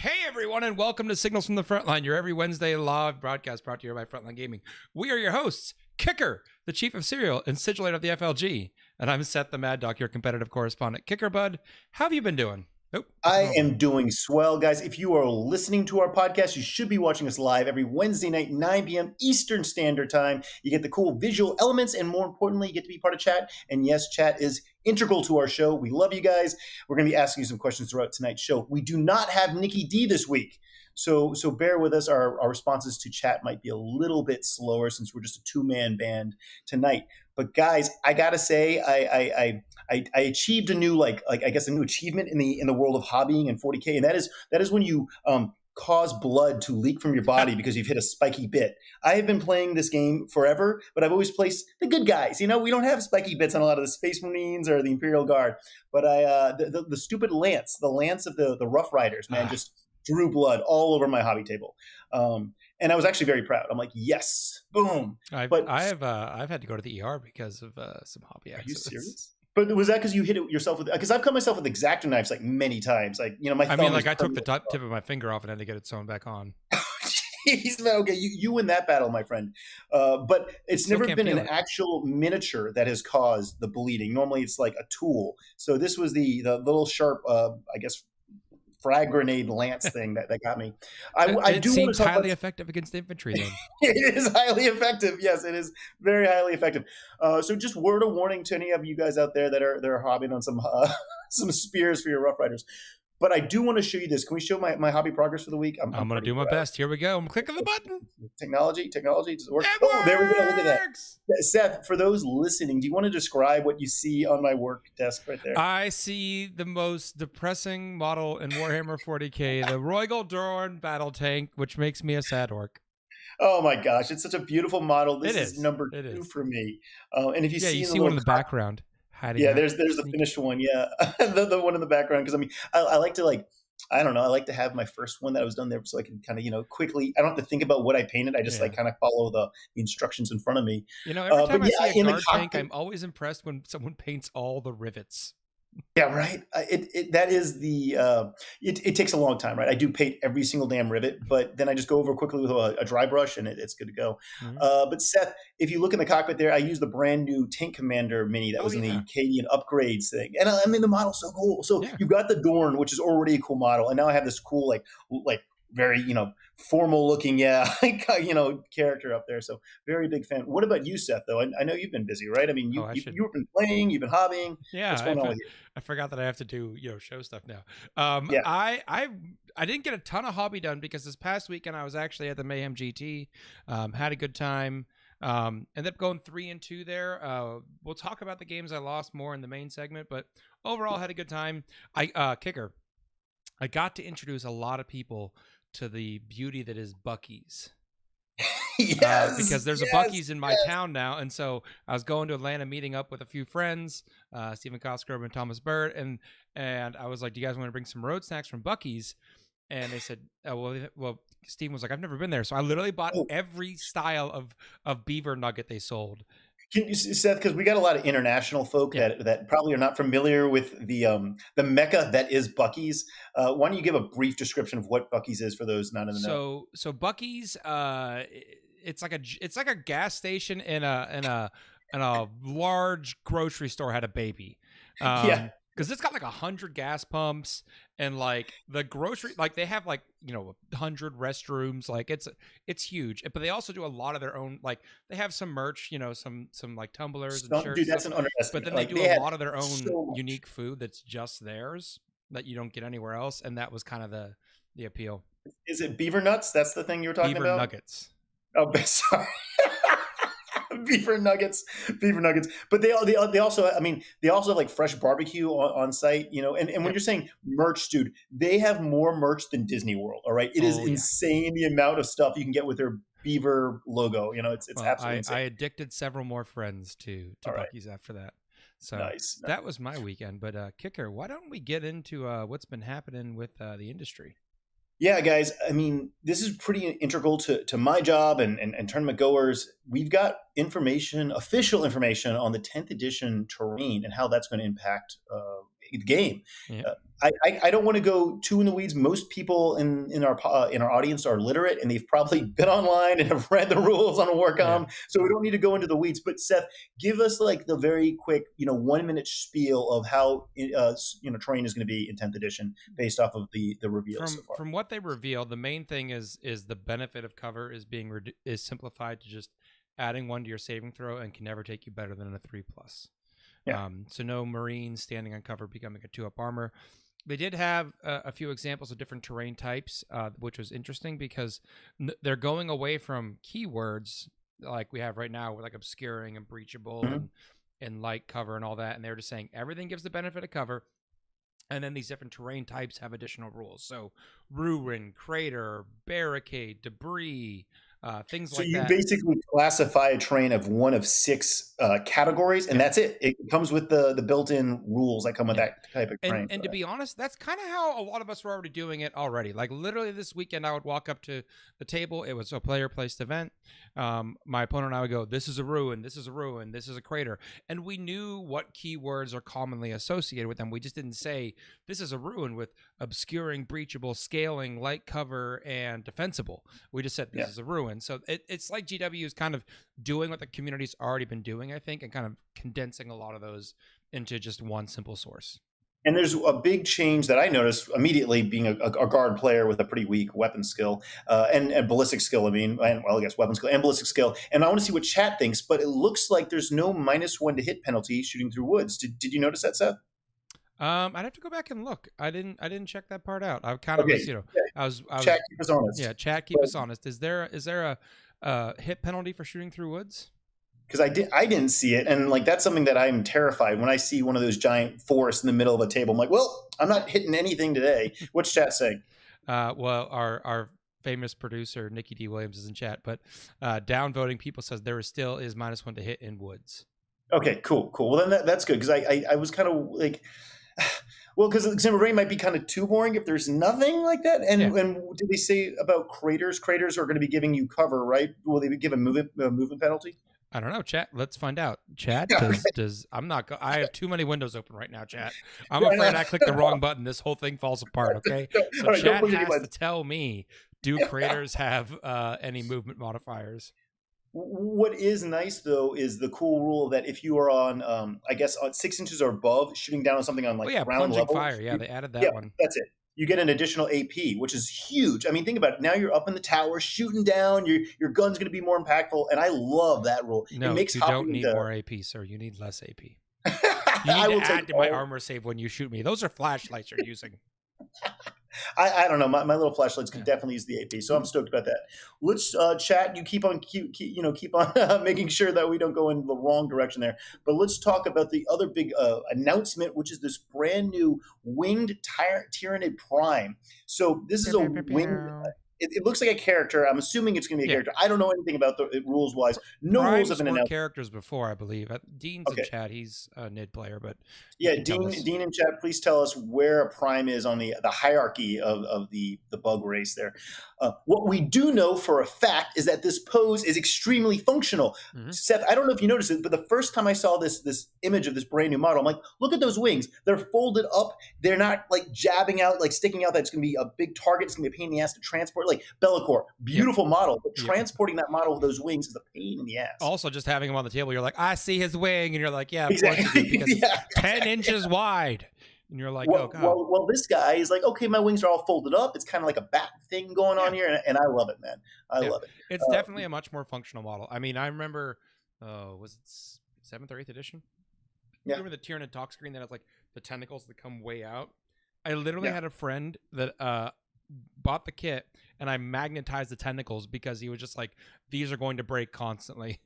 Hey everyone, and welcome to Signals from the Frontline, your every Wednesday live broadcast brought to you by Frontline Gaming. We are your hosts, Kicker, the chief of cereal and sigillator of the FLG, and I'm Seth the Mad Dog, your competitive correspondent. Kicker, bud, how have you been doing? I am doing swell, guys. If you are listening to our podcast, you should be watching us live every Wednesday night, 9 p.m. Eastern Standard Time. You get the cool visual elements, and more importantly, you get to be part of chat. And yes, chat is integral to our show. We love you guys. We're going to be asking you some questions throughout tonight's show. We do not have Nicky D this week, so bear with us. Our responses to chat might be a little bit slower since we're just a two-man band tonight. But guys, I gotta say, I achieved a new I guess a new achievement in the world of hobbying and 40K, and that is when you cause blood to leak from your body because you've hit a spiky bit. I have been playing this game forever, but I've always placed the good guys. You know, we don't have spiky bits on a lot of the Space Marines or the Imperial Guard, but the stupid lance, the lance of the Rough Riders, man, just drew blood all over my hobby table. And I was actually very proud. I'm like, yes, boom. I've had to go to the ER because of some hobby accidents. Are you serious? But was that because you hit it yourself with? Because I've cut myself with X-Acto knives like many times. Like, you know, my. I mean, like I took the tip of my finger off and had to get it sewn back on. Jeez, okay, you win that battle, my friend. But it's never been an actual miniature that has caused the bleeding. Normally, it's like a tool. So this was the little sharp, I guess, frag grenade lance thing that got me. It seems highly effective against infantry then. It is highly effective. Yes, it is very highly effective. So just word of warning to any of you guys out there that are hobbying on some spears for your Rough Riders. But I do want to show you this. Can we show my hobby progress for the week? I'm going to do my best. Here we go. I'm clicking the button. Technology, does it work? Oh, there we go. Look at that. Seth, for those listening, do you want to describe what you see on my work desk right there? I see the most depressing model in Warhammer 40K, the Royal Dorn battle tank, which makes me a sad orc. Oh my gosh, it's such a beautiful model. This is number 2 for me. And if you see one in the background. There's the finished one. Yeah, the one in the background. Because I mean, I like to I don't know. I like to have my first one that I was done there so I can kind of, quickly. I don't have to think about what I painted. I just kind of follow the instructions in front of me. You know, every time I see a guard tank, I'm always impressed when someone paints all the rivets. Yeah, right. That is it takes a long time, right? I do paint every single damn rivet, but then I just go over quickly with a dry brush and it's good to go. Mm-hmm. But Seth, if you look in the cockpit there, I use the brand new Tank Commander Mini that was in the Acadian upgrades thing. And I mean, the model's so cool. So you've got the Dorn, which is already a cool model. And now I have this cool, like very, formal looking, character up there. So very big fan. What about you, Seth, though? I know you've been busy, right? I mean, you've been playing, you've been hobbying. Yeah. What's going on with you? I forgot that I have to do, show stuff now. I didn't get a ton of hobby done because this past weekend I was actually at the Mayhem GT, had a good time. Ended up going 3-2 there. We'll talk about the games I lost more in the main segment, but overall had a good time. Kicker, I got to introduce a lot of people to the beauty that is Buc-ee's. Because there's a Buc-ee's in my town now, and so I was going to Atlanta, meeting up with a few friends, Stephen Cosgrove and Thomas Bird, and I was like, "Do you guys want to bring some road snacks from Buc-ee's?" And they said, well, Stephen was like, "I've never been there," so I literally bought every style of beaver nugget they sold. Can you, Seth, because we got a lot of international folk that probably are not familiar with the mecca that is Buc-ee's. Why don't you give a brief description of what Buc-ee's is for those not in the know? So Buc-ee's, it's like a gas station in a large grocery store had a baby. Because it's got like 100 gas pumps and like the grocery, like they have 100 restrooms. Like it's huge, but they also do a lot of their own. Like they have some merch, some like tumblers and shirts. Dude, that's an underestimate. But then they do a lot of their own unique food that's just theirs that you don't get anywhere else. And that was kind of the appeal. Is it beaver nuts? That's the thing you were talking about? Beaver nuggets. Oh, sorry. Beaver nuggets. But they also, I mean, they also have like fresh barbecue on site, and when you're saying merch, dude, they have more merch than Disney World. All right. It is insane the amount of stuff you can get with their beaver logo. It's absolutely insane. I addicted several more friends to Buc-ee's after that. So nice. That was my weekend. But Kicker, why don't we get into what's been happening with the industry? Yeah, guys, I mean, this is pretty integral to my job and tournament goers. We've got official information on the 10th edition terrain and how that's going to impact game. Yeah. I don't want to go too in the weeds. Most people in our audience are literate, and they've probably been online and have read the rules on Warcom, so we don't need to go into the weeds. But Seth, give us like the very quick 1 minute spiel of how terrain is going to be in 10th edition based off of the reveals so far. From what they revealed, the main thing is the benefit of cover is is simplified to just adding 1 to your saving throw and can never take you better than a 3+. Yeah. So no Marines standing on cover becoming a 2-up armor. They did have a few examples of different terrain types, which was interesting because they're going away from keywords like we have right now with like obscuring and breachable and light cover and all that. And they're just saying everything gives the benefit of cover. And then these different terrain types have additional rules. So ruin, crater, barricade, debris, things like that. So you basically classify a terrain of one of 6 categories, and that's it. It comes with the built-in rules that come with that type of terrain. And to be honest, that's kind of how a lot of us were already doing it already. Like literally this weekend, I would walk up to the table. It was a player-placed event. My opponent and I would go, this is a ruin, this is a ruin, this is a crater. And we knew what keywords are commonly associated with them. We just didn't say, this is a ruin with obscuring, breachable, scaling, light cover, and defensible. We just said, this is a ruin. So it's like GW is kind of doing what the community's already been doing, I think, and kind of condensing a lot of those into just one simple source. And there's a big change that I noticed immediately being a guard player with a pretty weak weapon skill and ballistic skill. I guess weapon skill and ballistic skill. And I want to see what chat thinks, but it looks like there's no -1 to hit penalty shooting through woods. Did you notice that, Seth? I'd have to go back and look. I didn't check that part out. I kind of was, I was chat keep us honest. Yeah, chat keep us honest. Is there a hit penalty for shooting through woods? Because I didn't see it, and like that's something that I'm terrified when I see one of those giant forests in the middle of a table. I'm like, well, I'm not hitting anything today. What's chat saying? Well, our famous producer Nicky D. Williams is in chat, but downvoting people says there still is -1 to hit in woods. Okay, cool. Well, then that's good because I was kind of like. Well, because Rain might be kind of too boring if there's nothing like that. And did they say about craters? Craters are going to be giving you cover, right? Will they be given movement penalty? I don't know, chat. Let's find out. Chat, does I'm not. I have too many windows open right now, chat. I'm afraid I clicked the wrong button. This whole thing falls apart. Okay, so right, chat has to tell me: do craters have any movement modifiers? What is nice though is the cool rule that if you are on, I guess on 6 inches or above, shooting down on something on ground plunging level, fire. Yeah, they added that one. That's it. You get an additional AP, which is huge. I mean, think about it. Now you're up in the tower, shooting down. Your gun's going to be more impactful, and I love that rule. No, it makes you don't need more AP, sir. You need less AP. You need to add to my armor save when you shoot me. Those are flashlights you're using. I don't know. My little flashlights could definitely use the AP, so I'm stoked about that. Let's chat. You keep on making sure that we don't go in the wrong direction there. But let's talk about the other big announcement, which is this brand new winged Tyranid Prime. So this is a winged. It looks like a character. I'm assuming it's going to be a character. I don't know anything about the rules wise. No rules have been announced. Characters before, I believe. Dean's in chat. He's a NID player, but Dean in chat. Please tell us where a Prime is on the hierarchy of the bug race there. What we do know for a fact is that this pose is extremely functional. Seth, I don't know if you noticed it, but the first time I saw this image of this brand new model, I'm like, look at those wings. They're folded up. They're not like jabbing out, like sticking out. That's going to be a big target. It's going to be a pain in the ass to transport. Like Bellicor, beautiful model, but transporting that model with those wings is a pain in the ass. Also, just having him on the table, you're like, I see his wing, and you're like, yeah, of exactly. course you do, because it's 10 inches wide. And you're like, oh, God. Well, this guy is like, okay, my wings are all folded up. It's kind of like a bat thing going on here, and I love it, man. I love it. It's definitely a much more functional model. I mean, I remember, was it 7th or 8th edition? Yeah. Remember the Tyranid talk screen that has like the tentacles that come way out? I literally had a friend that bought the kit, and I magnetized the tentacles because he was just like, these are going to break constantly.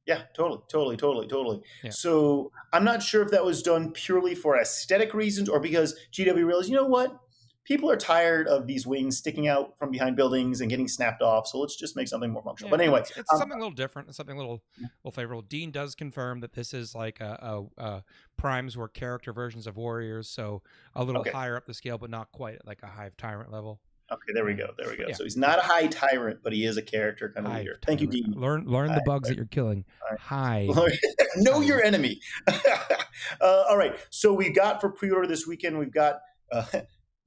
Yeah, totally. Yeah. So I'm not sure if that was done purely for aesthetic reasons or because GW realized, you know what? People are tired of these wings sticking out from behind buildings and getting snapped off, so let's just make something more functional. But anyway, it's something a little different. It's something a little favorable. Dean does confirm that this is like primes were character versions of warriors, so a little higher up the scale, but not quite at like a Hive Tyrant level. Okay, there we go. Yeah. So he's not a high tyrant, but he is a character kind of leader. Thank you, Dean. Learn the bugs that you're killing. Hive. Know your enemy. All right. So we got for pre-order this weekend, we've got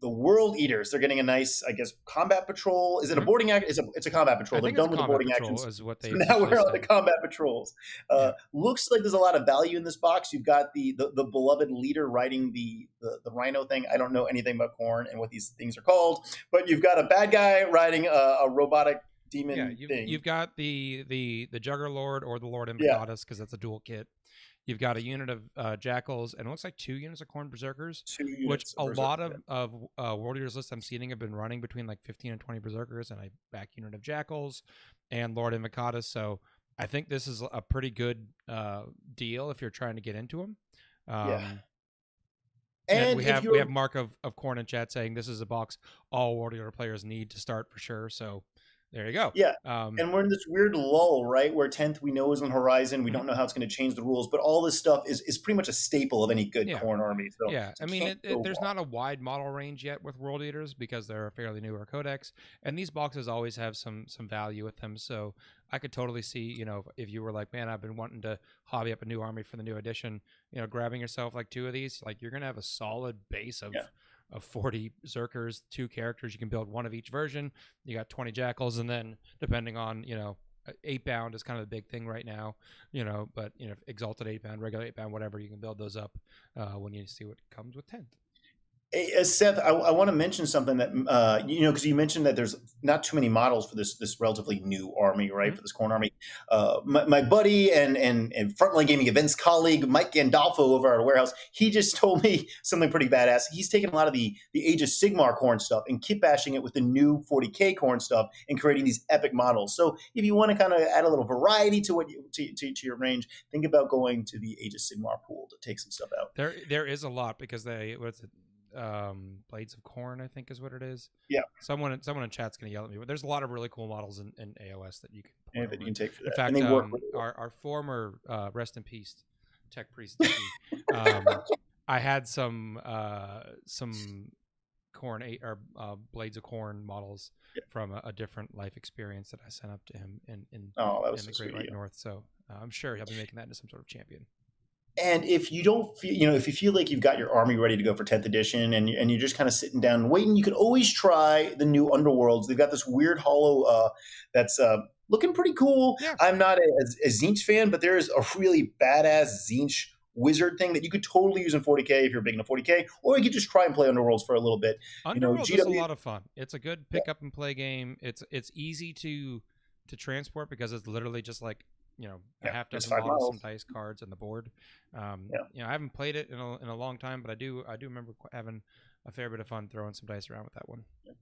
the World Eaters. They're getting a nice, I guess, combat patrol. Is it a boarding act? It's a combat patrol. They're done with the boarding actions. Is what they so now we're on the combat patrols. Yeah. Looks like there's a lot of value in this box. You've got the beloved leader riding the rhino thing. I don't know anything about Khorne and what these things are called, but you've got a bad guy riding a robotic demon thing. You've got the Juggerlord or the Lord Imbricatus, because that's a dual kit. You've got a unit of Jackals, and it looks like 2 units of Khorne Berserkers, which a lot of World Eaters lists I'm seeing have been running between like 15 and 20 Berserkers, and a back unit of Jackals and Lord Invocatus. So I think this is a pretty good deal if you're trying to get into them. And we have Mark of Khorne in chat saying this is a box all World Eater players need to start for sure. So there you go. Yeah. And we're in this weird lull, right? Where 10th we know is on the horizon. We don't know how it's going to change the rules, but all this stuff is pretty much a staple of any good Khorne army. So I mean, there's not a wide model range yet with World Eaters because they're a fairly newer codex, and these boxes always have some value with them. So I could totally see, if you were like, man, I've been wanting to hobby up a new army for the new edition, grabbing yourself like 2 of these, like you're going to have a solid base of 40 Berserkers, 2 characters. You can build 1 of each version. You got 20 Jackals, and then depending on, 8-bound is kind of the big thing right now, but, Exalted 8-bound, regular 8-bound, whatever, you can build those up when you see what comes with 10th. Hey, Seth, I want to mention something that, because you mentioned that there's not too many models for this relatively new army, right, for this Khorne army. My buddy and Frontline Gaming Events colleague, Mike Gandolfo over at our warehouse, he just told me something pretty badass. He's taken a lot of the Age of Sigmar Khorne stuff and kit bashing it with the new 40K Khorne stuff and creating these epic models. So if you want to kind of add a little variety to what to your range, think about going to the Age of Sigmar pool to take some stuff out. There is a lot because Blades of Khorne, I think is what it is. Yeah. Someone in chat's gonna yell at me, but there's a lot of really cool models in AOS that you can take for that. In fact, our former rest in peace tech priest Nicky, I had some Khorne Blades of Khorne models from a different life experience that I sent up to him in the Great White North. So I'm sure he'll be making that into some sort of champion. And if you don't feel, if you feel like you've got your army ready to go for 10th edition and you're just kind of sitting down and waiting, you could always try the new Underworlds. They've got this weird hollow that's looking pretty cool. Yeah. I'm not a Tzeentch fan, but there is a really badass Tzeentch wizard thing that you could totally use in 40K if you're big into 40K, or you could just try and play Underworlds for a little bit. Underworlds is a lot of fun. It's a good pick up and play game. It's easy to transport because it's literally just like, a half dozen models, some dice cards, and the board. I haven't played it in a long time, but I do remember having a fair bit of fun throwing some dice around with that one. Yeah.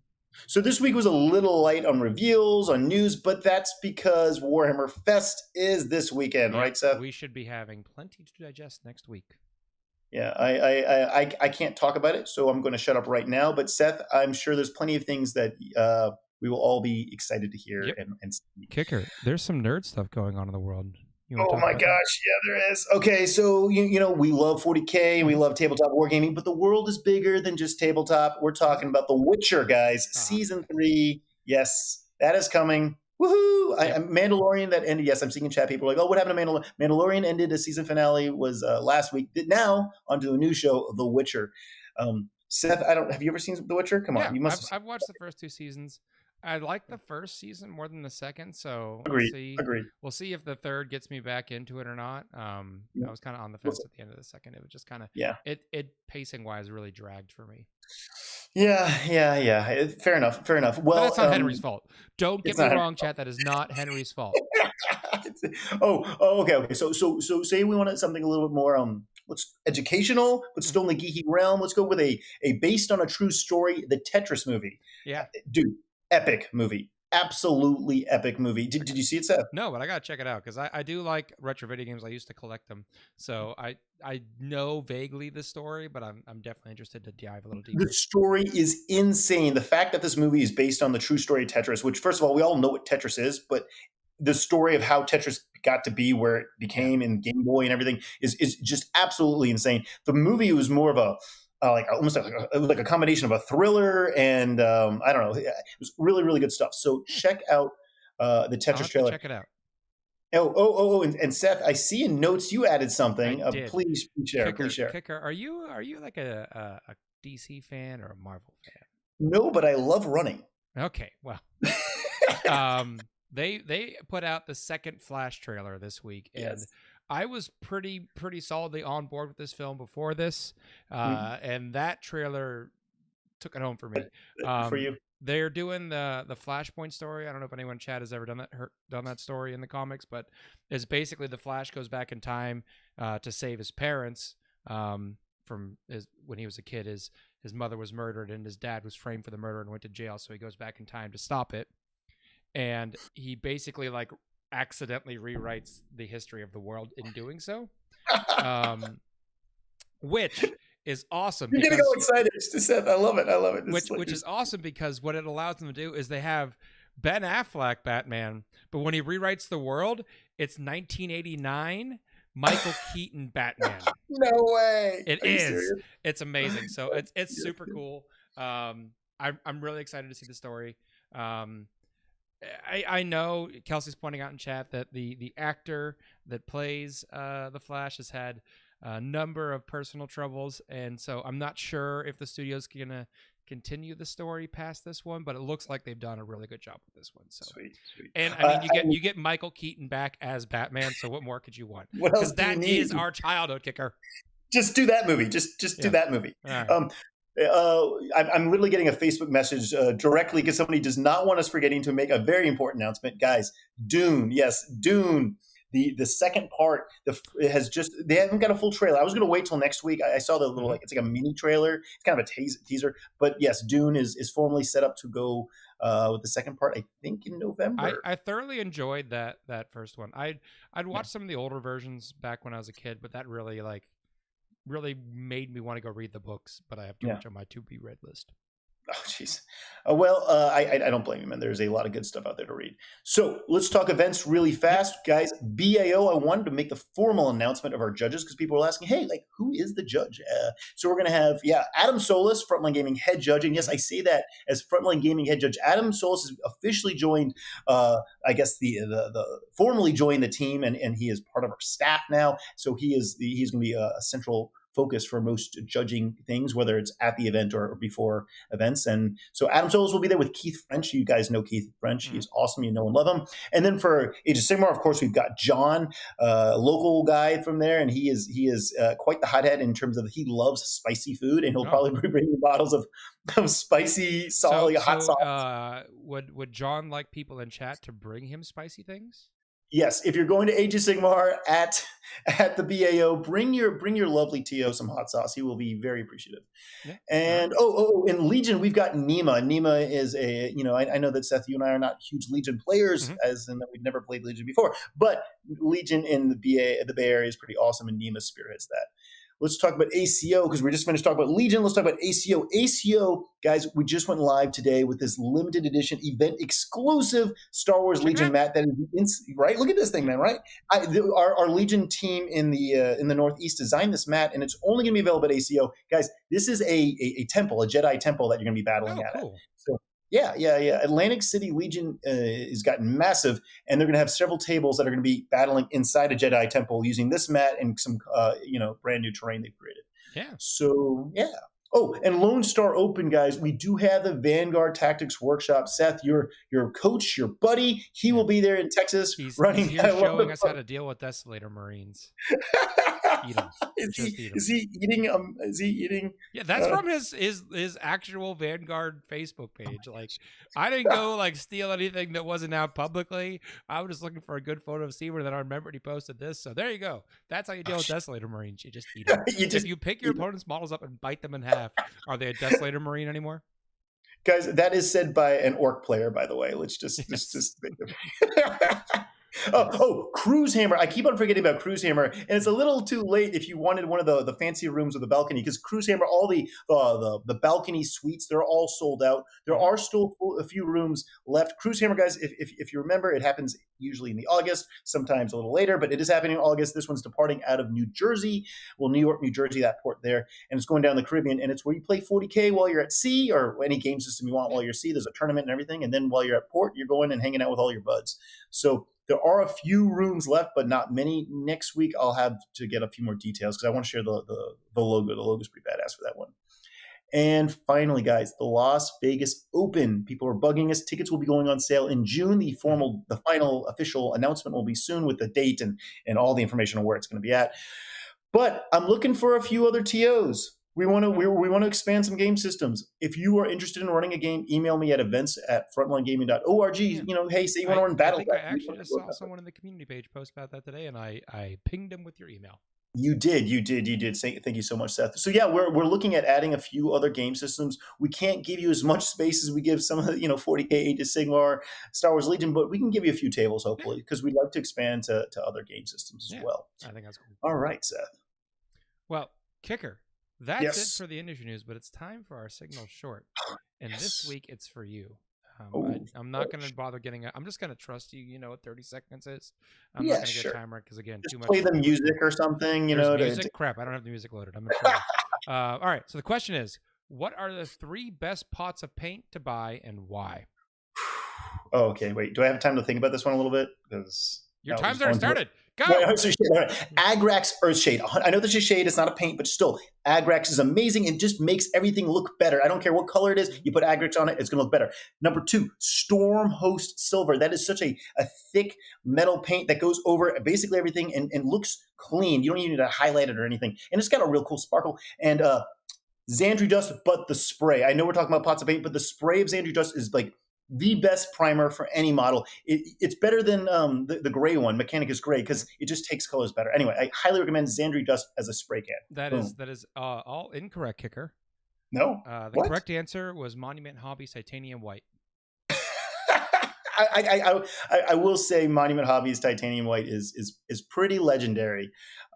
So this week was a little light on reveals, on news, but that's because Warhammer Fest is this weekend, right, Seth? We should be having plenty to digest next week. Yeah, I can't talk about it, so I'm going to shut up right now. But Seth, I'm sure there's plenty of things that we will all be excited to hear and see. Kicker, there's some nerd stuff going on in the world. Oh my gosh, yeah, there is. Okay, so we love 40K, we love tabletop wargaming, but the world is bigger than just tabletop. We're talking about The Witcher, guys. Season 3, yes, that is coming. Woohoo! Mandalorian that ended. Yes, I'm seeing in chat people are like, oh, what happened to Mandalorian? Mandalorian ended. The season finale was last week. Now onto a new show, The Witcher. Seth, have you ever seen The Witcher? Come on, you must. I've watched the first 2 seasons. I like the first season more than the second, so Agreed. We'll see if the third gets me back into it or not. I was kind of on the fence at the end of the second. It was just kind of it pacing wise really dragged for me. Yeah. Fair enough. Well, but that's not Henry's fault. Don't get me wrong, chat. That is not Henry's fault. Okay. So say we wanted something a little bit more educational, but still in the geeky realm. Let's go with a based on a true story, the Tetris movie. Yeah, dude, epic movie. Absolutely epic movie. Did you see it, Seth? No, but I gotta check it out because I do like retro video games. I used to collect them, so I know vaguely the story, but I'm definitely interested to dive a little deeper. The story is insane. The fact that this movie is based on the true story of Tetris, which first of all we all know what Tetris is, but the story of how Tetris got to be where it became in Game Boy and everything is just absolutely insane. The movie was more of a almost like a combination of a thriller and I don't know. It was really, really good stuff. So check out the Tetris trailer. Check it out. And Seth, I see in notes you added something. I did. Please share. Please share. Kicker, are you like a DC fan or a Marvel fan? No, but I love running. Okay, well, they put out the second Flash trailer this week, and I was pretty solidly on board with this film before this, and that trailer took it home for me. For you. They're doing the Flashpoint story. I don't know if anyone in chat has ever done that story in the comics, but it's basically the Flash goes back in time to save his parents from when he was a kid. His mother was murdered and his dad was framed for the murder and went to jail. So he goes back in time to stop it, and he basically like accidentally rewrites the history of the world in doing so, which is awesome. You're gonna go excited, Seth. I love it. Which is awesome because what it allows them to do is they have Ben Affleck Batman, but when he rewrites the world, it's 1989 Michael Keaton Batman. No way. It is. Serious? It's amazing. So it's super cool. I'm really excited to see the story. I know Kelsey's pointing out in chat that the actor that plays the Flash has had a number of personal troubles, and so I'm not sure if the studio's gonna continue the story past this one, but it looks like they've done a really good job with this one. So sweet. And I mean, you get Michael Keaton back as Batman, so what more could you want? Because that is our childhood, Kicker. Just do that movie. Just do that movie. Right. I'm literally getting a Facebook message directly because somebody does not want us forgetting to make a very important announcement. Guys, Dune. Yes, Dune. The second part they haven't got a full trailer. I was going to wait till next week. I saw the little, it's like a mini trailer. It's kind of a teaser. But yes, Dune is formally set up to go with the second part, I think in November. I thoroughly enjoyed that first one. I'd watched some of the older versions back when I was a kid, but that really made me want to go read the books, but I have too much on my to-be read list. Oh, jeez. I don't blame you, man. There's a lot of good stuff out there to read. So let's talk events really fast. Guys, BAO, I wanted to make the formal announcement of our judges because people were asking, hey, like, who is the judge? So we're going to have, Adam Solis, Frontline Gaming head judge. And yes, I say that as Frontline Gaming head judge. Adam Solis has officially joined, I guess, the formally joined the team, and he is part of our staff now. So he's going to be a central focus for most judging things, whether it's at the event or before events. And so Adam Solis will be there with Keith French. You guys know Keith French. He's awesome. You know and love him. And then for Age of Sigmar, of course, we've got John, local guy from there. And he is quite the hothead in terms of he loves spicy food, and he'll probably be bringing bottles of spicy hot sauce. Would John like people in chat to bring him spicy things? Yes, if you're going to Age of Sigmar at the BAO, bring your lovely Tio some hot sauce. He will be very appreciative. Yeah. And in Legion, we've got Nima. Nima is I know that Seth, you and I are not huge Legion players, as in that we've never played Legion before, but Legion in the Bay Area is pretty awesome, and Nima spearheads that. Let's talk about ACO because we just finished talking about Legion. Let's talk about ACO. ACO, guys, we just went live today with this limited edition event exclusive Star Wars Legion mat. That is right. Look at this thing, man. Right, our Legion team in the Northeast designed this mat, and it's only going to be available at ACO, guys. This is a temple, a Jedi temple that you're going to be battling at. Cool. So. Yeah. Atlantic City Legion has gotten massive, and they're going to have several tables that are going to be battling inside a Jedi temple using this mat and some, brand new terrain they've created. Yeah. So, yeah. Oh, and Lone Star Open, guys, we do have the Vanguard Tactics Workshop. Seth, your coach, your buddy, he will be there in Texas running. He's showing us how to deal with Desolator Marines. Is he eating? Yeah, that's from his actual Vanguard Facebook page. Like, I didn't go steal anything that wasn't out publicly. I was just looking for a good photo of Seaver that I remembered he posted this. So there you go. That's how you deal with Desolator Marines. You just eat them. If you pick your opponent's models up and bite them in half, are they a Desolator Marine anymore? Guys, that is said by an Ork player, by the way. Let's just Cruise Hammer. I keep on forgetting about Cruise Hammer, and it's a little too late if you wanted one of the fancy rooms with the balcony, because Cruise Hammer, all the balcony suites, they're all sold out. There are still a few rooms left. Cruise Hammer, guys, if you remember, it happens usually in the August, sometimes a little later, but it is happening in August. This one's departing out of New Jersey. Well, New York, New Jersey, that port there, and it's going down the Caribbean, and it's where you play 40K while you're at sea, or any game system you want while you're at sea. There's a tournament and everything, and then while you're at port, you're going and hanging out with all your buds. So There are a few rooms left, but not many. Next week, I'll have to get a few more details because I want to share the logo. The logo's pretty badass for that one. And finally, guys, the Las Vegas Open. People are bugging us. Tickets will be going on sale in June. The final official announcement will be soon with the date and all the information on where it's going to be at. But I'm looking for a few other TOs. We want to expand some game systems. If you are interested in running a game, email me at events@frontlinegaming.org. Hey, say you want to run Battle. I actually just saw someone in the community page post about that today, and I pinged him with your email. You did. Thank you so much, Seth. So yeah, we're looking at adding a few other game systems. We can't give you as much space as we give some of the 40K Age of Sigmar, Star Wars Legion, but we can give you a few tables hopefully because we'd like to expand to other game systems as well. I think that's cool. All right, Seth. Well, Kicker, that's it for the industry news, but it's time for our signal short, and this week it's for you. I'm not going to bother getting I'm just going to trust you. You know what 30 seconds is. I'm not going to get a timer because, again, just too much. Play the music or something, music? Crap, I don't have the music loaded. I'm in trouble. All right, so the question is, what are the 3 best pots of paint to buy and why? Oh, okay. Wait, do I have time to think about this one a little bit? Because your time's already started. Go! Agrax Earthshade. I know this is shade. It's not a paint, but still, Agrax is amazing and just makes everything look better. I don't care what color it is. You put Agrax on it, it's going to look better. Number 2, Stormhost Silver. That is such a thick metal paint that goes over basically everything and looks clean. You don't even need to highlight it or anything. And it's got a real cool sparkle. And Xandri Dust, but the spray. I know we're talking about pots of paint, but the spray of Xandri Dust is like the best primer for any model. It's better than the gray one, Mechanicus Gray, because it just takes colors better. Anyway, I highly recommend Xandri Dust as a spray can. That is all incorrect, Kicker. No. The correct answer was Monument Hobbies Titanium White. I will say Monument Hobbies Titanium White is pretty legendary.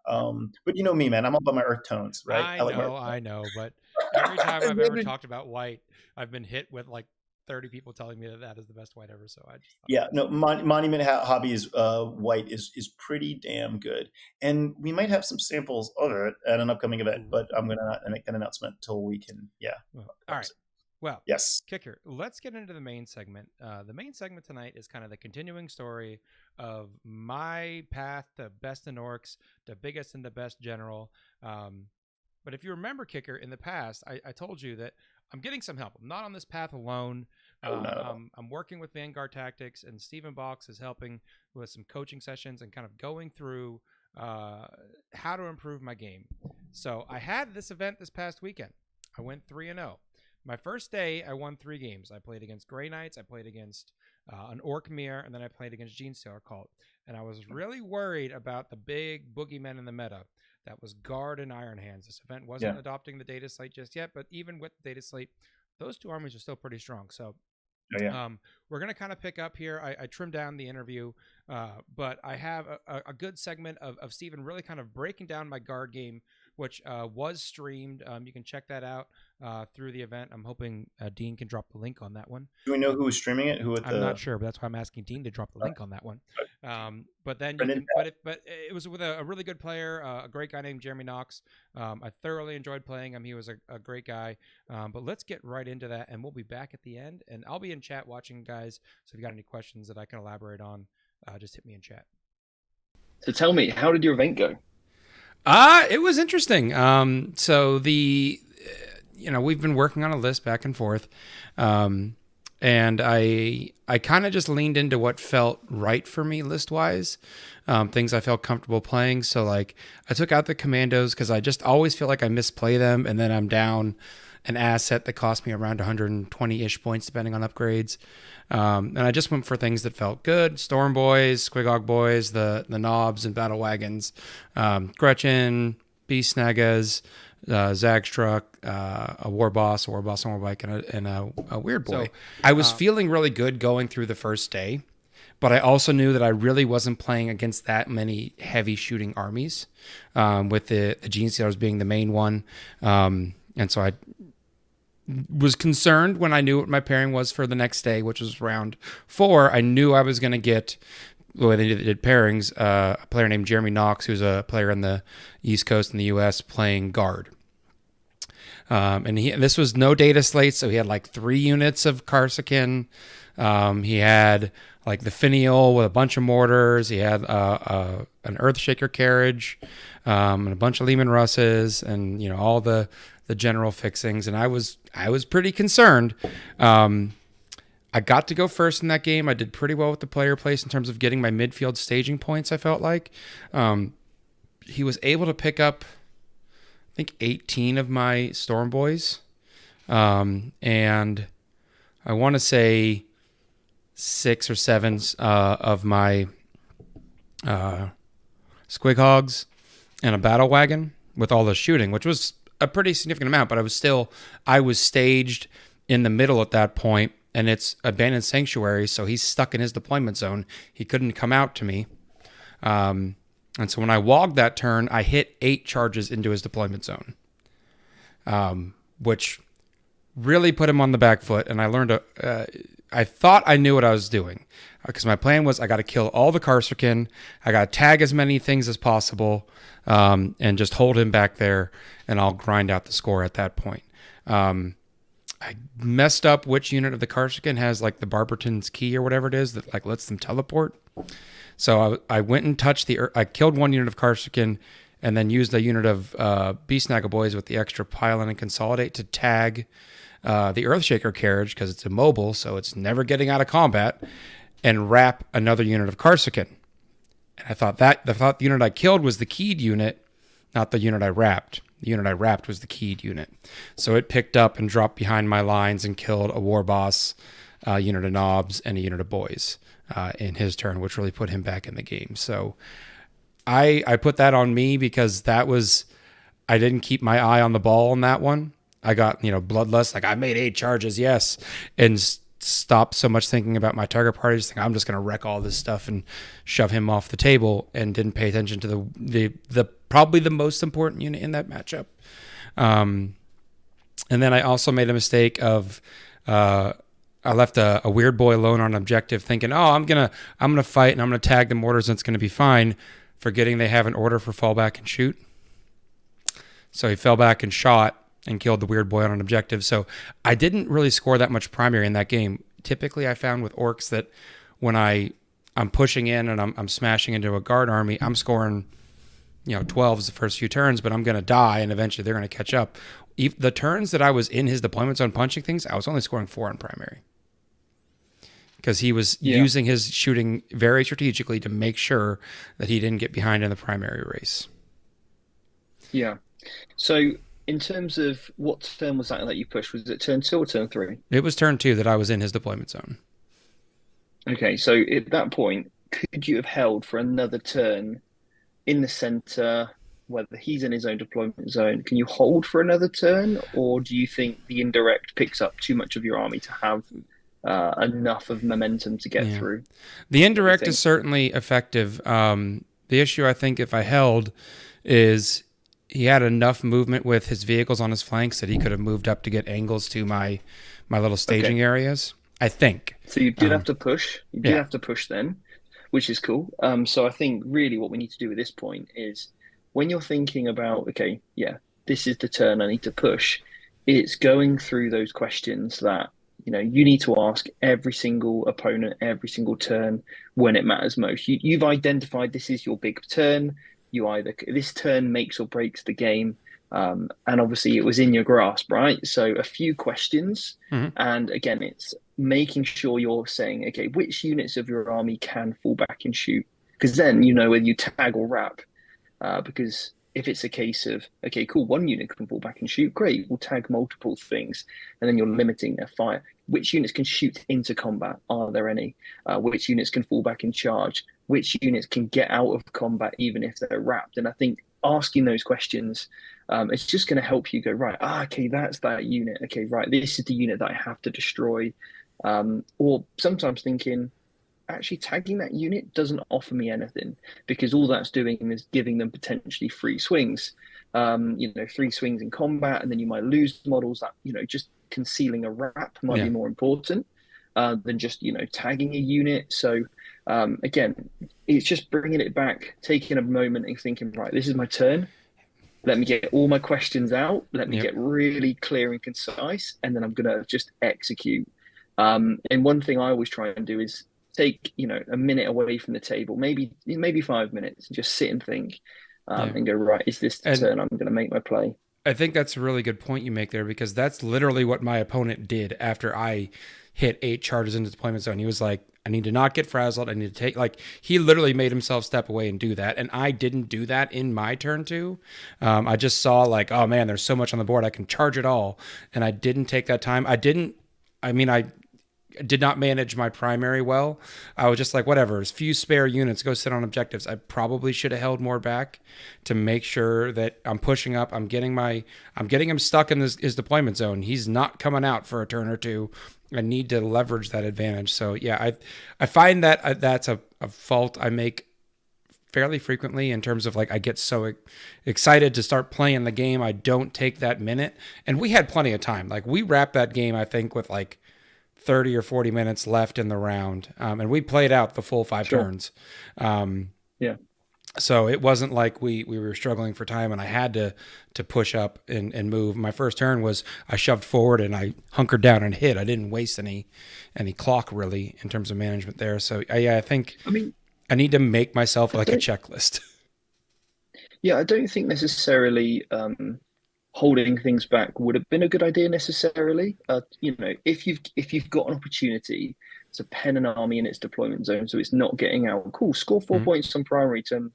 But you know me, man. I'm all about my earth tones, right? I know. But every time I've ever talked about white, I've been hit with like 30 people telling me that is the best white ever. So I just Monument Hobbies white is pretty damn good, and we might have some samples of it at an upcoming event. But I'm gonna not make that announcement until we can. All right. Well, yes, Kicker. Let's get into the main segment. The main segment tonight is kind of the continuing story of my path to best in orcs, the biggest and the best general. But if you remember, Kicker, in the past, I told you that I'm getting some help. I'm not on this path alone. I'm working with Vanguard Tactics, and Stephen Box is helping with some coaching sessions and kind of going through how to improve my game. So I had this event this past weekend. I went 3-0. My first day, I won 3 games. I played against Grey Knights, I played against an Orc Mirror, and then I played against Genestealer Cult. And I was really worried about the big boogeymen in the meta. That was Guard and Iron Hands. This event wasn't adopting the data slate just yet, but even with the data slate, those 2 armies are still pretty strong. So we're going to kind of pick up here. I trimmed down the interview, but I have a good segment of Steven really kind of breaking down my Guard game, which was streamed. You can check that out through the event. I'm hoping Dean can drop the link on that one. Do we know who was streaming it? I'm not sure, but that's why I'm asking Dean to drop the link on that one. But then, but it was with a really good player, a great guy named Jeremy Knox. I thoroughly enjoyed playing him. He was a great guy. But let's get right into that, and we'll be back at the end. And I'll be in chat watching, guys. So if you got any questions that I can elaborate on, just hit me in chat. So tell me, how did your event go? It was interesting. So we've been working on a list back and forth. And I kind of just leaned into what felt right for me list-wise, things I felt comfortable playing. So, like, I took out the commandos because I just always feel like I misplay them, and then I'm down an asset that cost me around 120-ish points, depending on upgrades. And I just went for things that felt good. Storm Boys, Squigog Boys, the Knobs and Battle Wagons, Gretchen, Beast Snagas, Zagstruck, a Warboss, a Warboss on Warbike, and a Weird Boy. So, I was feeling really good going through the first day, but I also knew that I really wasn't playing against that many heavy shooting armies, with the Genestealers being the main one. And so I was concerned when I knew what my pairing was for the next day, which was round 4. I knew I was going to get, the way they did pairings, a player named Jeremy Knox, who's a player on the East Coast in the U.S. playing Guard. And this was no data slate, so he had like 3 units of Karsakin. He had like the finial with a bunch of mortars. He had an Earthshaker carriage, and a bunch of Lehman Russes, and all the general fixings. And I was pretty concerned. I got to go first in that game. I did pretty well with the player place in terms of getting my midfield staging points. I felt like he was able to pick up, I think, 18 of my Storm Boys, and I want to say 6 or 7 of my Squig Hogs and a Battle Wagon with all the shooting, which was a pretty significant amount, but I was staged in the middle at that point, and it's abandoned sanctuary, so he's stuck in his deployment zone. He couldn't come out to me. And so when I wogged that turn, I hit 8 charges into his deployment zone, which really put him on the back foot. And I learned I thought I knew what I was doing, because my plan was I got to kill all the Karsukin, I got to tag as many things as possible, and just hold him back there, and I'll grind out the score at that point. I messed up which unit of the Karsukin has like the Barberton's key or whatever it is that like lets them teleport. So I went and touched I killed one unit of Karsukin, and then used a unit of Beast Snaggle Boys with the extra pylon and consolidate to tag the Earthshaker carriage, because it's immobile, so it's never getting out of combat, and wrap another unit of Karsukin. And I thought the unit I killed was the keyed unit, not the unit I wrapped. The unit I wrapped was the keyed unit. So it picked up and dropped behind my lines and killed a Warboss, a unit of Knobs, and a unit of Boys in his turn, which really put him back in the game. So I put that on me, because I didn't keep my eye on the ball on that one. I got, bloodlust, like I made 8 charges, yes, and stopped so much thinking about my target party, just think I'm just going to wreck all this stuff and shove him off the table, and didn't pay attention to the probably the most important unit in that matchup. And then I also made a mistake of I left a weird boy alone on objective, thinking, oh, I'm gonna fight and I'm gonna tag the mortars and it's gonna be fine, forgetting they have an order for fall back and shoot. So he fell back and shot and killed the weird boy on an objective. So I didn't really score that much primary in that game. Typically, I found with orcs that when I'm pushing in and I'm smashing into a guard army, I'm scoring 12s the first few turns, but I'm going to die, and eventually they're going to catch up. The turns that I was in his deployment zone punching things, I was only scoring 4 on primary, because he was using his shooting very strategically to make sure that he didn't get behind in the primary race. Yeah. So in terms of what turn was that you pushed? Was it turn 2 or turn 3? It was turn 2 that I was in his deployment zone. Okay, so at that point, could you have held for another turn in the center, whether he's in his own deployment zone? Can you hold for another turn, or do you think the indirect picks up too much of your army to have enough of momentum to get through? The indirect is certainly effective. The issue, I think, if I held, is he had enough movement with his vehicles on his flanks that he could have moved up to get angles to my little staging areas, I think. So you did have to push. You did have to push then, which is cool. So I think really what we need to do at this point is, when you're thinking about, okay, this is the turn I need to push, it's going through those questions that you need to ask every single opponent, every single turn when it matters most. You've identified this is your big turn. This turn makes or breaks the game, and obviously it was in your grasp, right? So a few questions, and again, it's making sure you're saying, okay, which units of your army can fall back and shoot, because then whether you tag or wrap. Because if it's a case of, okay, cool, one unit can fall back and shoot, great, we'll tag multiple things, and then you're limiting their fire. Which units can shoot into combat? Are there any? Which units can fall back and charge? Which units can get out of combat even if they're wrapped? And I think asking those questions, it's just going to help you go, right, okay, that's that unit. Okay, right, this is the unit that I have to destroy. Or sometimes thinking, actually tagging that unit doesn't offer me anything, because all that's doing is giving them potentially 3 swings. 3 swings in combat, and then you might lose models that, just concealing a wrap might be more important than just, tagging a unit. So again, it's just bringing it back, taking a moment and thinking, right, this is my turn. Let me get all my questions out. Let me get really clear and concise, and then I'm going to just execute. And one thing I always try and do is take, a minute away from the table, maybe 5 minutes, and just sit and think, and go, right, is this the turn I'm going to make my play? I think that's a really good point you make there, because that's literally what my opponent did after I hit 8 charges into the deployment zone. He was like, I need to not get frazzled. I need to take, like, he literally made himself step away and do that. And I didn't do that in my turn 2. I just saw like, oh man, there's so much on the board. I can charge it all. And I didn't take that time. I did not manage my primary well. I was just like, whatever, there's few spare units, go sit on objectives. I probably should have held more back to make sure that I'm pushing up. I'm getting him stuck in his deployment zone. He's not coming out for a turn or 2. I need to leverage that advantage. So yeah, I find that that's a fault I make fairly frequently, in terms of like, I get so excited to start playing the game, I don't take that minute. And we had plenty of time. Like, we wrapped that game, I think, with like 30 or 40 minutes left in the round. And we played out the full 5 turns. Yeah. So it wasn't like we were struggling for time and I had to push up and move. My first turn was I shoved forward and I hunkered down and hit. I didn't waste any clock really in terms of management there. So I think I need to make myself like a checklist. Yeah, I don't think necessarily holding things back would have been a good idea necessarily. If you've got an opportunity to pen an army in its deployment zone, so it's not getting out, cool, score 4 points on primary turn,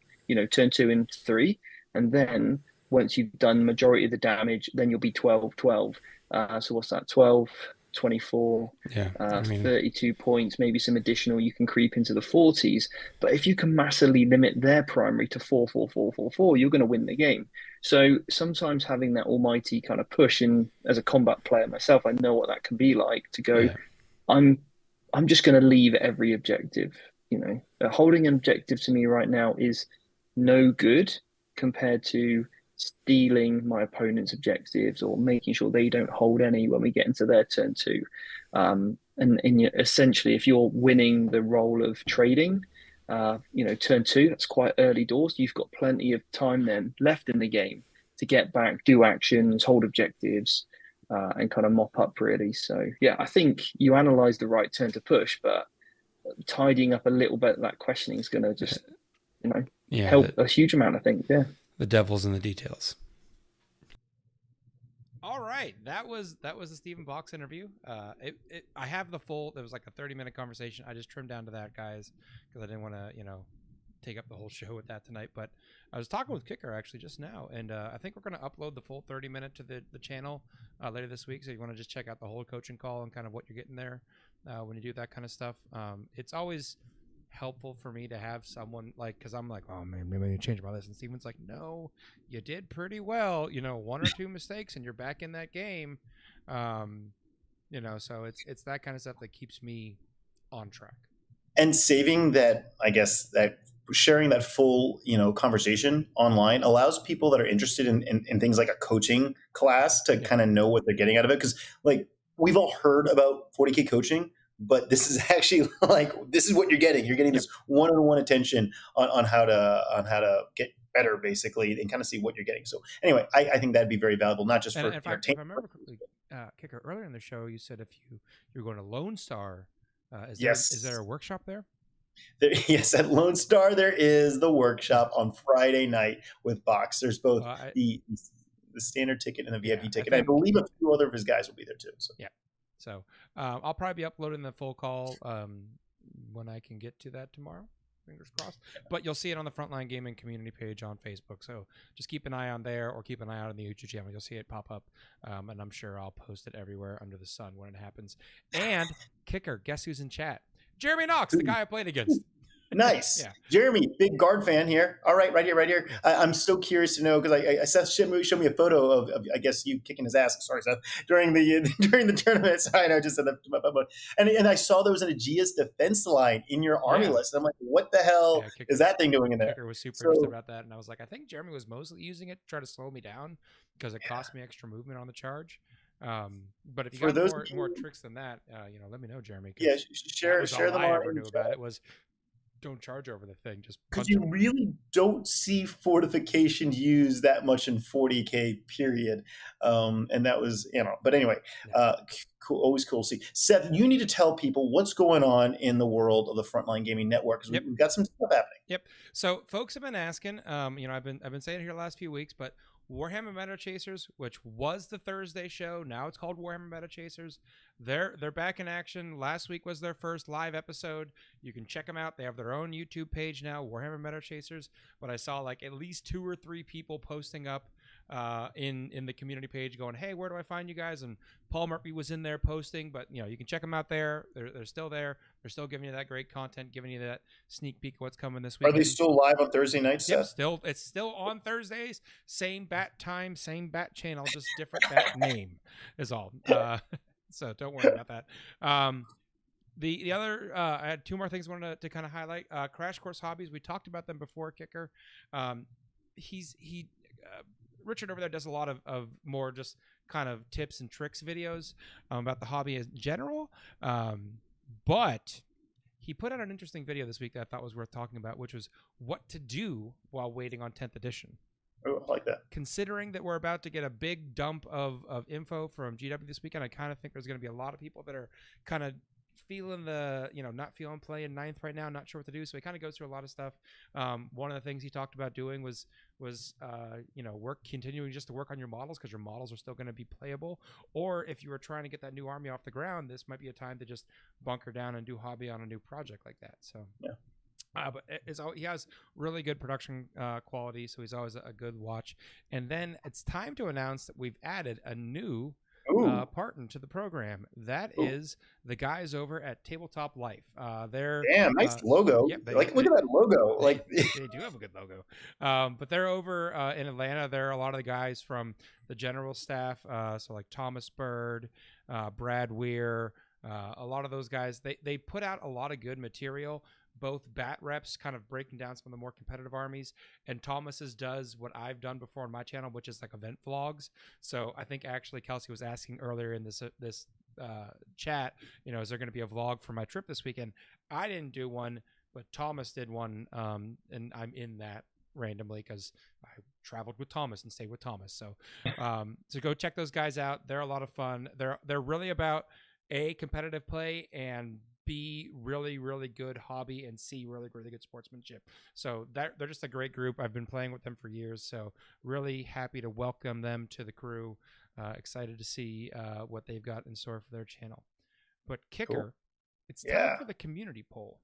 turn 2 and 3, and then once you've done majority of the damage, then you'll be 12-12. So what's that? 12, 24, 32 points, maybe some additional, you can creep into the 40s. But if you can massively limit their primary to 4-4-4-4-4, you're going to win the game. So sometimes having that almighty kind of push in, as a combat player myself, I know what that can be like, to go, I'm just going to leave every objective. Holding an objective to me right now is no good compared to stealing my opponent's objectives or making sure they don't hold any when we get into their turn 2. And essentially, if you're winning the role of trading, turn 2, that's quite early doors. You've got plenty of time then left in the game to get back, do actions, hold objectives, and kind of mop up really. So yeah, I think you analyze the right turn to push, but tidying up a little bit of that questioning is going to just, help a huge amount, I think. Yeah. The devil's in the details. All right, that was the Stephen Box interview. I have the full. There was like a 30-minute conversation. I just trimmed down to that, guys, because I didn't want to, take up the whole show with that tonight. But I was talking with Kicker actually just now, and I think we're going to upload the full 30-minute to the channel later this week. So you want to just check out the whole coaching call and kind of what you're getting there when you do that kind of stuff. It's always helpful for me to have someone, like, because I'm like, oh man, maybe I need to change about this, and Steven's like, no, you did pretty well, 1 or 2 mistakes and you're back in that game. So it's that kind of stuff that keeps me on track. And saving that, I guess, that sharing that full, conversation online allows people that are interested in things like a coaching class to kind of know what they're getting out of it. Because like, we've all heard about 40K coaching, but this is actually this is what you're getting. You're getting this one-on-one attention on how to get better, basically, and kind of see what you're getting. So anyway, I think that'd be very valuable, not just for entertainment. If I remember correctly, Kicker, earlier in the show, you said if you're going to Lone Star, is there a workshop there? Yes, at Lone Star there is the workshop on Friday night with Box. There's both the standard ticket and the VIP ticket. I believe a few other of his guys will be there too. So yeah. So I'll probably be uploading the full call when I can get to that tomorrow. Fingers crossed. But you'll see it on the Frontline Gaming community page on Facebook. So just keep an eye on there, or keep an eye out on the YouTube channel. You'll see it pop up. And I'm sure I'll post it everywhere under the sun when it happens. And Kicker, guess who's in chat? Jeremy Knox, the guy I played against. Nice. Yeah. Jeremy, big guard fan here. All right, right here. I'm so curious to know, because Seth showed me a photo of I guess you kicking his ass. Sorry, Seth, during the tournament. Sorry, I just said that to my phone. And I saw there was an Aegeus defense line in your army list. And I'm like, what the hell is that thing doing in there? Kicker was super interested about that, and I was like, I think Jeremy was mostly using it to try to slow me down because it cost me extra movement on the charge. But if you got more tricks than that, let me know, Jeremy. Yeah, share them. All I ever knew about it was don't charge over the thing. Just because you really don't see fortification used that much in 40K period. And that was, but anyway, cool, always cool to see. Seth, you need to tell people what's going on in the world of the Frontline Gaming Network, because we've got some stuff happening. Yep. So folks have been asking, I've been saying it here the last few weeks, but Warhammer Meta Chasers, which was the Thursday show, now it's called Warhammer Meta Chasers. They're back in action. Last week was their first live episode. You can check them out. They have their own YouTube page now, Warhammer Meta Chasers. But I saw like at least 2 or 3 people posting up in the community page going, hey, where do I find you guys? And Paul Murphy was in there posting, but you can check them out there. They're still there. They're still giving you that great content, giving you that sneak peek of what's coming this week. Are they still live on Thursday nights? Yep, it's still on Thursdays. Same bat time, same bat channel, just different bat name is all. So don't worry about that. The other, I had 2 more things I wanted to kind of highlight. Crash Course Hobbies, we talked about them before, Kicker. Richard over there does a lot of more just kind of tips and tricks videos about the hobby in general. But he put out an interesting video this week that I thought was worth talking about, which was what to do while waiting on 10th edition. Oh, I like that. Considering that we're about to get a big dump of info from GW this weekend, I kind of think there's going to be a lot of people that are kind of feeling not feeling play in 9th right now, not sure what to do. So he kind of goes through a lot of stuff. One of the things he talked about doing was continuing just to work on your models, because your models are still going to be playable. Or if you were trying to get that new army off the ground, this might be a time to just bunker down and do hobby on a new project like that. So yeah. But he has really good production quality, so he's always a good watch. And then it's time to announce that we've added a new partner to the program. That is the guys over at Tabletop Life. They're nice logo. Yep, look at that logo. They do have a good logo. But they're over in Atlanta. There are a lot of the guys from the general staff. So like Thomas Bird, Brad Weir, a lot of those guys. They put out a lot of good material. Both bat reps kind of breaking down some of the more competitive armies, and Thomas's does what I've done before on my channel, which is like event vlogs. So I think actually Kelsey was asking earlier in this chat, is there going to be a vlog for my trip this weekend? I didn't do one, but Thomas did one, and I'm in that randomly because I traveled with Thomas and stayed with Thomas. So so go check those guys out. They're a lot of fun. They're really about A, competitive play, and B, really, really good hobby, and C, really, really good sportsmanship. So they're just a great group. I've been playing with them for years, so really happy to welcome them to the crew. Excited to see what they've got in store for their channel. But Kicker, it's time for the community poll.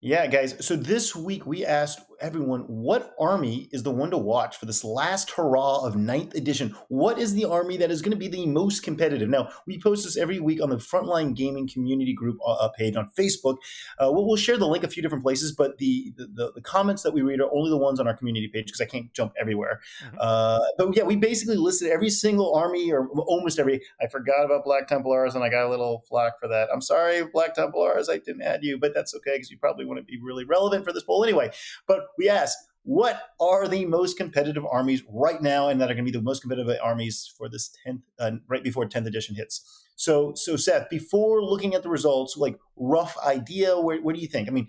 Yeah, guys. So this week we asked everyone, what army is the one to watch for this last hurrah of 9th edition? What is the army that is going to be the most competitive? Now, we post this every week on the Frontline Gaming community group page on Facebook. We'll share the link a few different places, but the comments that we read are only the ones on our community page because I can't jump everywhere. But yeah, we basically listed every single army, or almost every. I forgot about Black Templars, and I got a little flack for that. I'm sorry, Black Templars, I didn't add you, but that's okay because you probably wouldn't be really relevant for this poll anyway. But we asked, what are the most competitive armies right now, and that are going to be the most competitive armies for this 10th, right before 10th edition hits? So Seth, before looking at the results, like rough idea, what do you think? I mean,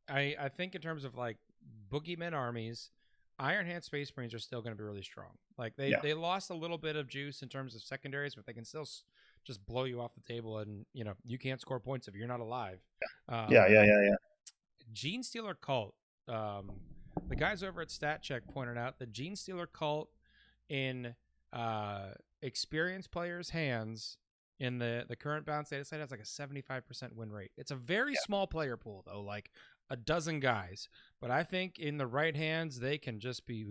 I think in terms of like boogeyman armies, Iron Hand Space Marines are still going to be really strong. Like they lost a little bit of juice in terms of secondaries, but they can still just blow you off the table, and you can't score points if you're not alive. Yeah. Gene Stealer Cult. The guys over at Stat Check pointed out the Gene Stealer Cult in experienced players' hands in the current balance data set has like a 75% win rate. It's a very small player pool though, like a dozen guys, but I think in the right hands they can just be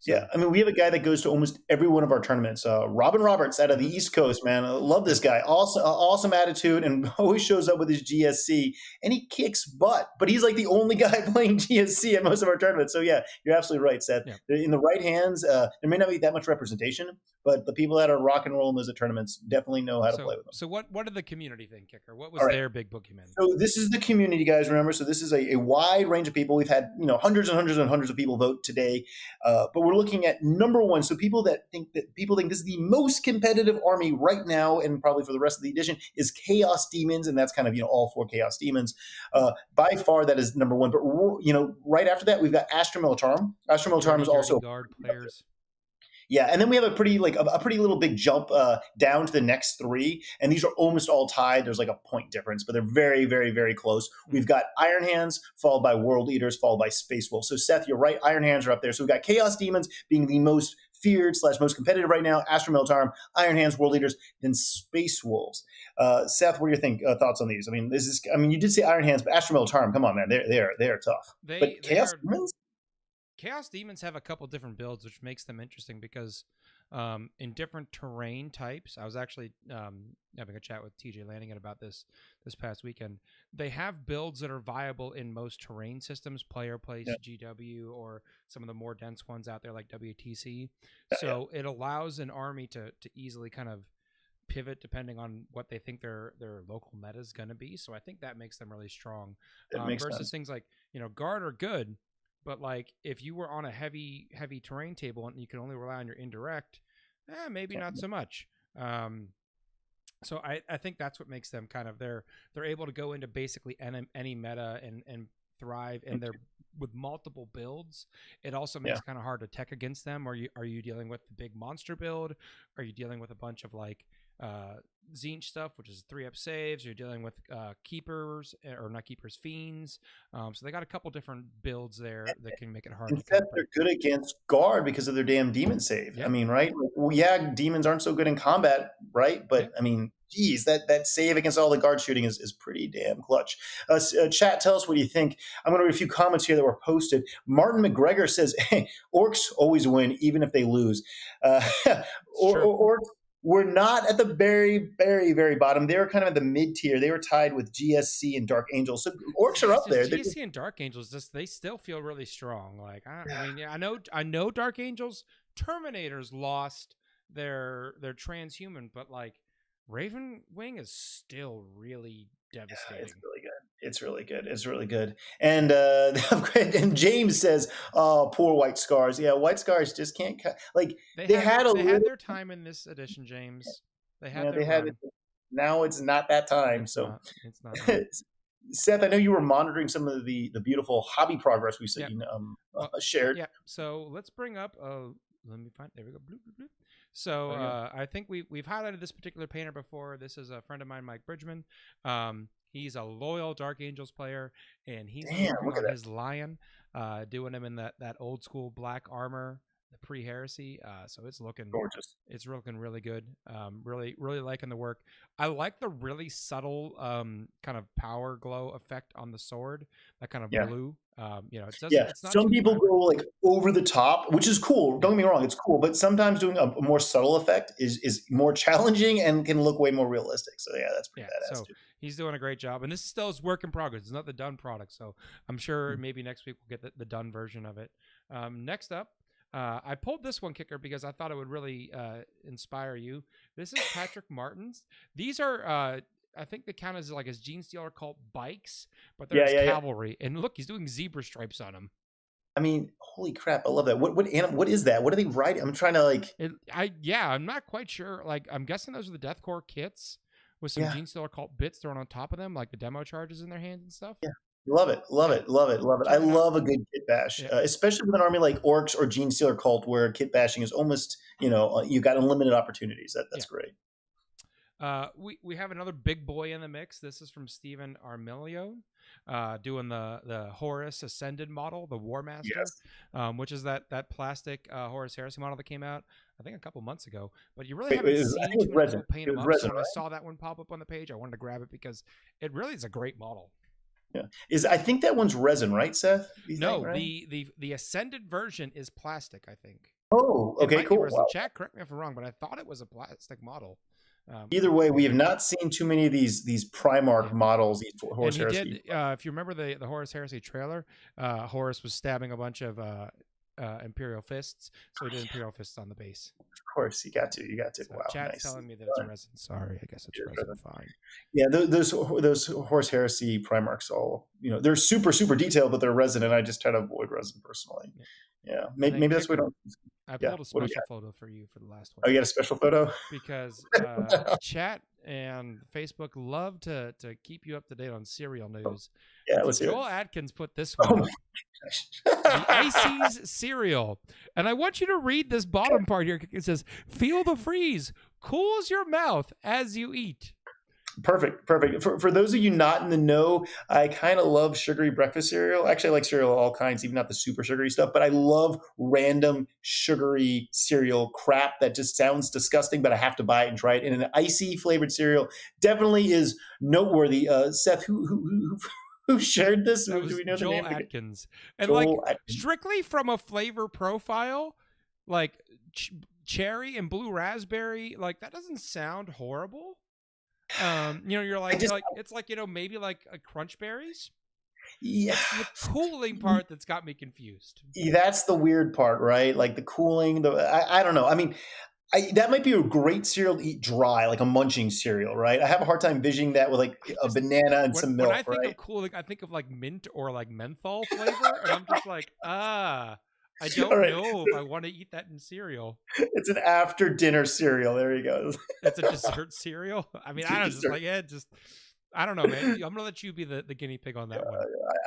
yeah, I mean, we have a guy that goes to almost every one of our tournaments. Robin Roberts out of the East Coast, man. I love this guy. Awesome attitude, and always shows up with his GSC, and he kicks butt. But he's like the only guy playing GSC at most of our tournaments. So yeah, you're absolutely right, Seth. Yeah. In the right hands, there may not be that much representation, but the people that are rock and rolling those at tournaments definitely know how to play with them. So what did the community think, Kicker? What was their big boogeyman? So this is the community, guys. Remember, so this is a wide range of people. We've had hundreds and hundreds and hundreds of people vote today, but we're looking at number one. So people think this is the most competitive army right now, and probably for the rest of the edition, is Chaos Demons, and that's kind of all 4 Chaos Demons. By far, that is number one. But right after that, we've got Astra Militarum. Astra Militarum is also guard players. Yeah, and then we have a pretty little big jump down to the next 3, and these are almost all tied. There's like a point difference, but they're very, very, very close. We've got Iron Hands, followed by World Eaters, followed by Space Wolves. So Seth, you're right. Iron Hands are up there. So we've got Chaos Demons being the most feared / most competitive right now. Astra Militarum, Iron Hands, World Eaters, then Space Wolves. Seth, what do you thoughts on these? I mean, you did say Iron Hands, but Astra Militarum, come on, man, they're tough. But Chaos Demons. Chaos Demons have a couple different builds, which makes them interesting because in different terrain types, I was actually having a chat with TJ Lanningan about this past weekend. They have builds that are viable in most terrain systems, player place, GW, or some of the more dense ones out there like WTC. So it allows an army to easily kind of pivot depending on what they think their local meta is going to be. So I think that makes them really strong versus sense. Things like, guard are good. But like if you were on a heavy terrain table and you can only rely on your indirect, maybe not so much. So I think that's what makes them kind of they're able to go into basically any meta and thrive, and they're with multiple builds. It also makes it kind of hard to tech against them. Are you dealing with the big monster build? Are you dealing with a bunch of like Zinch stuff, which is 3-up saves? You're dealing with keepers, or not keepers, fiends. So they got a couple different builds there that can make it hard. Instead, they're good against guard because of their damn demon save. I mean, right? Well, demons aren't so good in combat, right? But I mean, geez, that save against all the guard shooting is pretty damn clutch. Chat, tell us what you think. I'm going to read a few comments here that were posted. Martin McGregor says, hey, Orcs always win, even if they lose. Orcs were not at the very, very, very bottom. They were kind of at the mid-tier. They were tied with GSC and Dark Angels. So Orcs are up there. GSC and Dark Angels, they still feel really strong. Like I know Dark Angels Terminators lost their transhuman, but like Raven Wing is still really devastating. It's really good. It's really good. And and James says, "Oh, poor White Scars. Yeah, White Scars just can't cut. Like they had their time in this edition, James. They had it. Now it's not that time. It's not. Seth, I know you were monitoring some of the beautiful hobby progress we've seen shared. Yeah. So let's bring up. Let me find. There we go. Bloop, bloop, bloop. So I think we've highlighted this particular painter before. This is a friend of mine, Mike Bridgman. He's a loyal Dark Angels player, and he's working on his lion, doing him in that old school black armor, the pre-heresy. So it's looking gorgeous. It's looking really good. Really liking the work. I like the really subtle kind of power glow effect on the sword. That kind of blue. It doesn't. Yeah. It's not some people go like over the top, which is cool. Don't get me wrong, it's cool. But sometimes doing a more subtle effect is more challenging and can look way more realistic. So yeah, that's pretty badass. So he's doing a great job, and this is still his work in progress. It's not the done product. So I'm sure maybe next week we'll get the done version of it. Next up. I pulled this one, Kicker, because I thought it would really inspire you. This is Patrick Martin's. These are, I think they count as like his Gene Stealer cult bikes, but they're his cavalry. And look, he's doing zebra stripes on them. I mean, holy crap! I love that. What is that? What are they riding? I'm trying to like. I'm not quite sure. Like, I'm guessing those are the Deathcore kits with some Gene Stealer cult bits thrown on top of them, like the demo charges in their hands and stuff. Yeah. Love it. I love a good kit bash, especially with an army like Orcs or Gene Stealer Cult, where kit bashing is almost, you've got unlimited opportunities. That's great. We have another big boy in the mix. This is from Steven Armilio, doing the Horus Ascended model, the War Master, which is that plastic Horus Heresy model that came out, I think, a couple months ago. But you really haven't seen too many people paint them up. So when I saw that one pop up on the page, I wanted to grab it because it really is a great model. Yeah, I think that one's resin, right, Seth? No, right? the Ascended version is plastic, I think. Oh, okay, cool. Wow. Chat, correct me if I'm wrong, but I thought it was a plastic model. Either way, we have not seen too many of these Primarch models. Horus Heresy. If you remember the Horus Heresy trailer, Horus was stabbing a bunch of Imperial Fists, so we did Imperial Fists on the base. Of course, you got to. So Wow, chat's nice. telling me that it's resin. Sorry, I guess it's resin. Fine. Yeah, those Horse Heresy Primarchs, all they're super detailed, but they're resin, and I just try to avoid resin personally. Yeah, maybe that's what I pulled a special photo for you for the last one. Oh, you got a special photo? Because chat and Facebook love to keep you up to date on cereal news. Yeah, so Joel Atkins put this one. Oh the Ices cereal. And I want you to read this bottom part here. It says, feel the freeze. Cools your mouth as you eat. Perfect. For those of you not in the know, I kind of love sugary breakfast cereal. Actually, I like cereal of all kinds, even not the super sugary stuff, but I love random sugary cereal crap that just sounds disgusting, but I have to buy it and try it. And an icy flavored cereal definitely is noteworthy. Seth, who shared this? Do we know Joel the name? Atkins. And strictly from a flavor profile, like cherry and blue raspberry, like that doesn't sound horrible. You're like, it's like, maybe like a crunch berries. Yeah. It's the cooling part that's got me confused. That's the weird part, right? Like the cooling, I don't know. I mean, that might be a great cereal to eat dry, like a munching cereal, right? I have a hard time visioning that with like a banana and some milk, when I think of cooling, I think of like mint or like menthol flavor, and I'm just like, I don't know if I want to eat that in cereal. It's an after dinner cereal. There you go. It's a dessert cereal. I mean, I don't know, man. I'm gonna let you be the guinea pig on that one.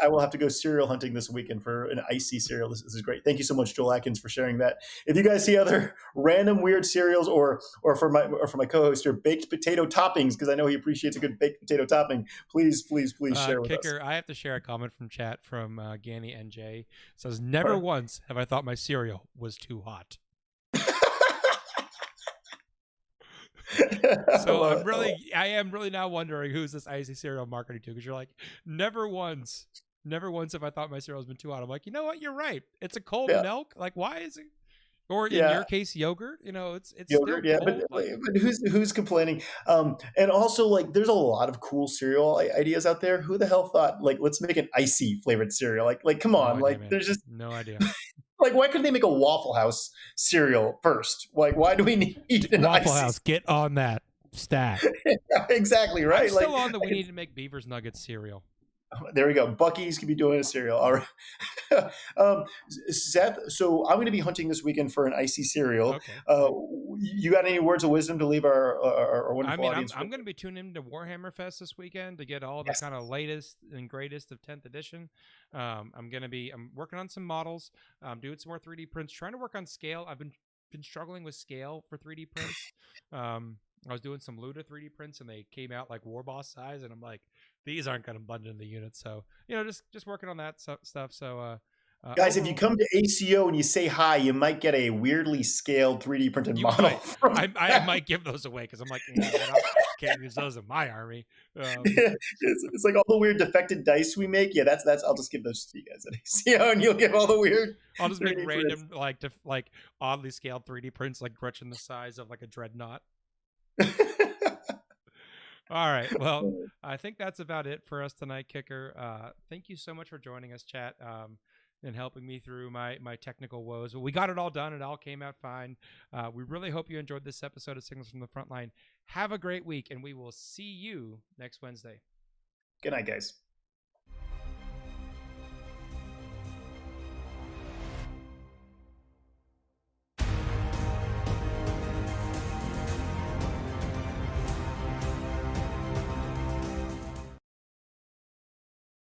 I will have to go cereal hunting this weekend for an icy cereal. This is great. Thank you so much, Joel Atkins, for sharing that. If you guys see other random weird cereals, or for my co-host here, baked potato toppings, because I know he appreciates a good baked potato topping, please share with Kicker, us. I have to share a comment from chat from Ganny NJ. It says, never once have I thought my cereal was too hot. So I am really now wondering who's this icy cereal marketing to, because you're like, never once have I thought my cereal's been too hot. I'm like, you know what? You're right. It's a cold milk. Like, why is it? Or in your case, yogurt. It's yogurt. Still cold. But who's complaining? And also, like, there's a lot of cool cereal ideas out there. Who the hell thought, like, let's make an icy flavored cereal? Like, come on, no idea, there's just no idea. Like, why couldn't they make a Waffle House cereal first? Like, why do we need an Waffle House? Get on that stat. Exactly right. I'm still on that we need to make Beaver's Nuggets cereal. There we go. Buc-ee's could be doing a cereal. All right. Seth, so I'm going to be hunting this weekend for an icy cereal. Okay. You got any words of wisdom to leave our wonderful audience? I'm going to be tuning into Warhammer Fest this weekend to get all the kind of latest and greatest of 10th edition. I'm working on some models. I'm doing some more 3D prints, trying to work on scale. I've been struggling with scale for 3D prints. I was doing some Luda 3D prints, and they came out like Warboss size, and I'm like, these aren't going to blend in the unit. So, just working on that stuff. So, guys, if you come to ACO and you say hi, you might get a weirdly scaled 3D printed model. I might give those away, because I'm like, I can't use those in my army. It's like all the weird defected dice we make. Yeah, that's. I'll just give those to you guys at ACO, and you'll give all the weird. I'll just make random like oddly scaled 3D prints, like Gretchen the size of like a dreadnought. All right. Well, I think that's about it for us tonight, Kicker. Thank you so much for joining us, chat, and helping me through my technical woes. But we got it all done. It all came out fine. We really hope you enjoyed this episode of Signals from the Frontline. Have a great week, and we will see you next Wednesday. Good night, guys.